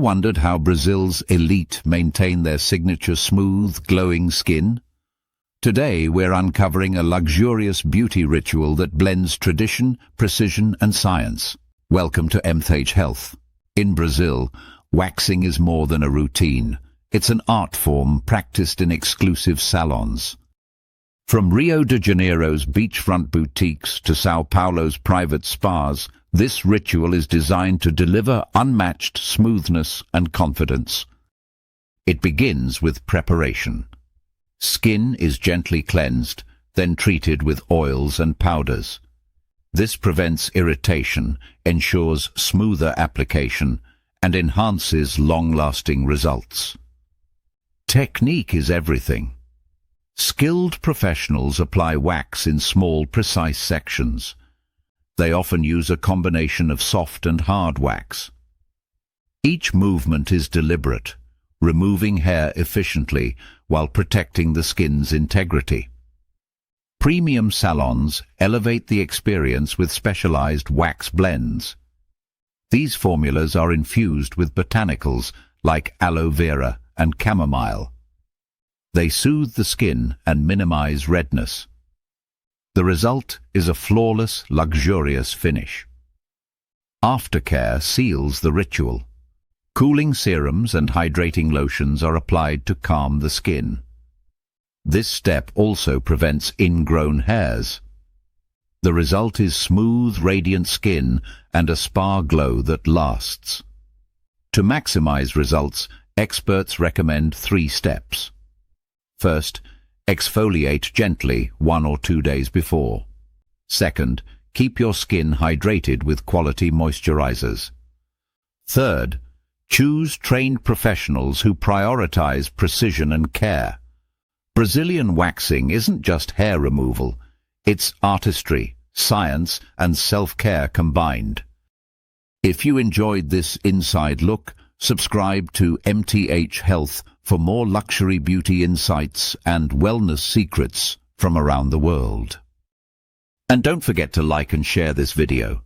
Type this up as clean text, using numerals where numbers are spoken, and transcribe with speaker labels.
Speaker 1: wondered how Brazil's elite maintain their signature smooth, glowing skin? Today we're uncovering a luxurious beauty ritual that blends tradition, precision and science. Welcome to MTH Health. In Brazil, waxing is more than a routine. It's an art form practiced in exclusive salons. From Rio de Janeiro's beachfront boutiques to São Paulo's private spas, this ritual is designed to deliver unmatched smoothness and confidence. It begins with preparation. Skin is gently cleansed, then treated with oils and powders. This prevents irritation, ensures smoother application, and enhances long-lasting results. Technique is everything. Skilled professionals apply wax in small, precise sections. They often use a combination of soft and hard wax. Each movement is deliberate, removing hair efficiently while protecting the skin's integrity. Premium salons elevate the experience with specialized wax blends. These formulas are infused with botanicals like aloe vera and chamomile. They soothe the skin and minimize redness. The result is a flawless, luxurious finish. Aftercare seals the ritual. Cooling serums and hydrating lotions are applied to calm the skin. This step also prevents ingrown hairs. The result is smooth, radiant skin and a spa glow that lasts. To maximize results, experts recommend 3 steps. First, exfoliate gently 1 or 2 days before. Second, keep your skin hydrated with quality moisturizers. Third, choose trained professionals who prioritize precision and care. Brazilian waxing isn't just hair removal, it's artistry, science, and self-care combined. If you enjoyed this inside look, subscribe to MTH Health for more luxury beauty insights and wellness secrets from around the world. And don't forget to like and share this video.